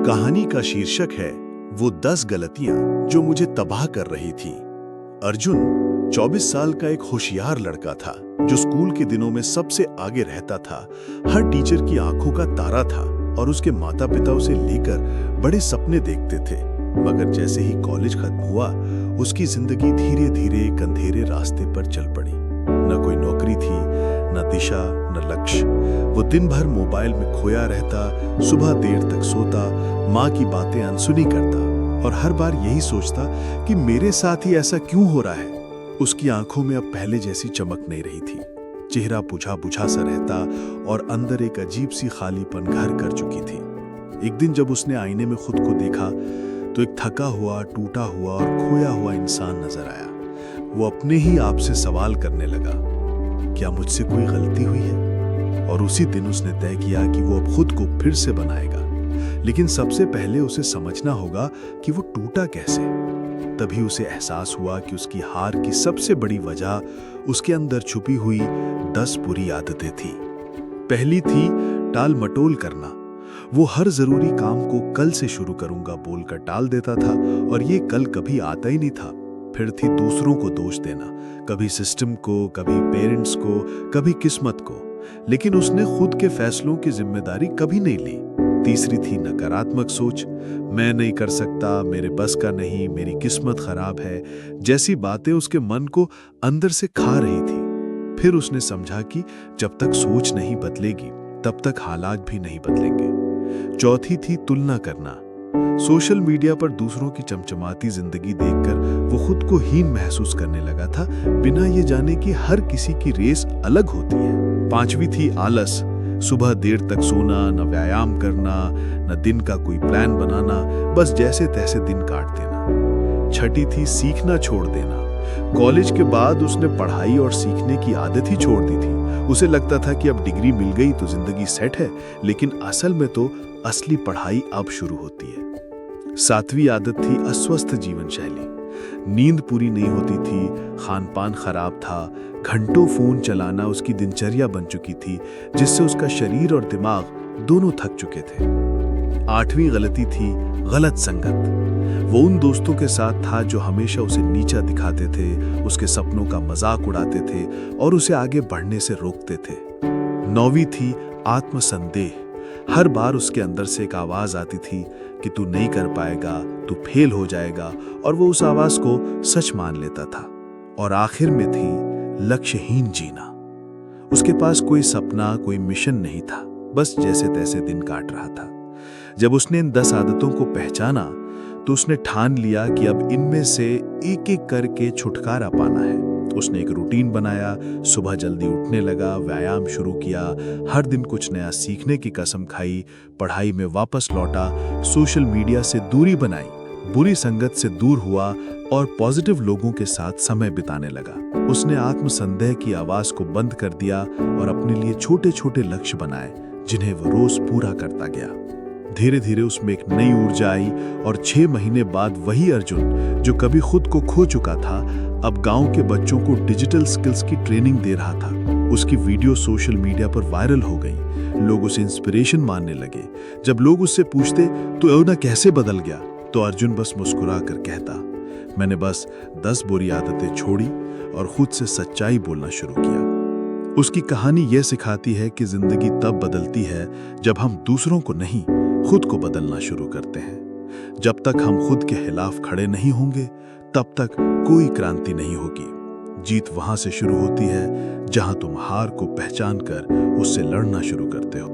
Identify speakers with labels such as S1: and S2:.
S1: कहानी का शीर्षक है वो 10 गलतियां जो मुझे तबाह कर रही थी। अर्जुन 24 साल का एक होशियार लड़का था जो स्कूल के दिनों में सबसे आगे रहता था। हर टीचर की आंखों का तारा था और उसके माता पिता उसे लेकर बड़े सपने देखते थे। मगर जैसे ही कॉलेज खत्म हुआ, उसकी जिंदगी धीरे धीरे एक अंधेरे रास्ते पर चल पड़ी। न कोई नौकरी थी, न दिशा, न लक्ष्य। वो दिन भर मोबाइल में खोया रहता, सुबह देर तक सोता, माँ की बातें अनसुनी करता और हर बार यही सोचता कि मेरे साथ ही ऐसा क्यों हो रहा है। उसकी आंखों में अब पहले जैसी चमक नहीं रही थी। चेहरा बुझा बुझा सा रहता और अंदर एक अजीब सी खालीपन घर कर चुकी थी। एक दिन जब उसने आईने में खुद को देखा तो एक थका हुआ, टूटा हुआ और खोया हुआ इंसान नजर आया। वो अपने ही आप से सवाल करने लगा, क्या मुझसे कोई गलती हुई है? और उसी दिन उसने तय किया कि वो अब खुद को फिर से बनाएगा। लेकिन सबसे पहले उसे समझना होगा कि वो टूटा कैसे। तभी उसे एहसास हुआ कि उसकी हार की सबसे बड़ी वजह उसके अंदर छुपी हुई 10 बुरी आदतें थी। पहली थी टाल मटोल करना। वो हर जरूरी काम को कल से शुरू करूंगा बोलकर टाल देता था और ये कल कभी आता ही नहीं था। फिर थी दूसरों को दोष देना, कभी सिस्टम को, कभी पेरेंट्स को, कभी किस्मत को। लेकिन उसने खुद के फैसलों की जिम्मेदारी कभी नहीं ली। तीसरी थी नकारात्मक सोच। मैं नहीं कर सकता, मेरे बस का नहीं, मेरी किस्मत खराब है जैसी बातें उसके मन को अंदर से खा रही थी। फिर उसने समझा कि जब तक सोच नहीं बदलेगी तब तक हालात भी नहीं बदलेंगे। चौथी थी तुलना करना। सोशल मीडिया पर दूसरों की चमचमाती जिंदगी देखकर वो खुद को हीन महसूस करने लगा था, बिना ये जाने कि हर किसी की रेस अलग होती है। पांचवी थी आलस। सुबह देर तक सोना, न व्यायाम करना, न दिन का कोई प्लान बनाना, बस जैसे तैसे दिन काट देना। छठी थी सीखना छोड़ देना। कॉलेज के बाद उसने पढ़ाई और सीखने की आदत ही छोड़ दी थी। उसे लगता था कि अब डिग्री मिल गई तो जिंदगी सेट है, लेकिन असल में तो असली पढ़ाई अब शुरू होती है। सातवीं आदत थी अस्वस्थ जीवन शैली। नींद पूरी नहीं होती थी, खानपान खराब था, घंटों फोन चलाना उसकी दिनचर्या बन चुकी थी, जिससे उसका शरीर और दिमाग दोनों थक चुके थे। आठवीं गलती थी गलत संगत। वो उन दोस्तों के साथ था जो हमेशा उसे नीचा दिखाते थे, उसके सपनों का मजाक उड़ाते थे और उसे आगे बढ़ने से रोकते थे। नौवीं थी आत्मसंदेह। हर बार उसके अंदर से एक आवाज आती थी कि तू नहीं कर पाएगा, तू फेल हो जाएगा, और वो उस आवाज को सच मान लेता था। और आखिर में थी लक्ष्यहीन जीना। उसके पास कोई सपना, कोई मिशन नहीं था, बस जैसे तैसे दिन काट रहा था। जब उसने इन 10 आदतों को पहचाना तो उसने ठान लिया कि अब इनमें से एक एक करके छुटकारा पाना है। उसने एक रूटीन बनाया, सुबह जल्दी उठने लगा, व्यायाम शुरू किया, हर दिन कुछ नया सीखने की कसम खाई, पढ़ाई में वापस लौटा, सोशल मीडिया से दूरी बनाई, बुरी संगत से दूर हुआ और पॉजिटिव लोगों के साथ समय बिताने लगा। उसने आत्मसंदेह की आवाज को बंद कर दिया और अपने लिए छोटे छोटे लक्ष्य बनाए जिन्हें वो रोज पूरा करता गया। धीरे धीरे उसमें एक नई ऊर्जा आई और 6 महीने बाद वही अर्जुन जो कभी खुद को खो चुका था, अब गांव के बच्चों को डिजिटल स्किल्स की ट्रेनिंग दे रहा था। उसकी वीडियो सोशल मीडिया पर वायरल हो गई। लोग उसे इंस्पिरेशन मानने लगे। जब लोग उससे पूछते तो योना कैसे बदल गया, तो अर्जुन बस मुस्कुरा कर कहता, मैंने बस 10 बुरी आदतें छोड़ी और खुद से सच्चाई बोलना शुरू किया। उसकी कहानी यह सिखाती है कि जिंदगी तब बदलती है जब हम दूसरों को नहीं, खुद को बदलना शुरू करते हैं। जब तक हम खुद के खिलाफ खड़े नहीं होंगे तब तक कोई क्रांति नहीं होगी। जीत वहां से शुरू होती है जहां तुम हार को पहचान कर उससे लड़ना शुरू करते हो।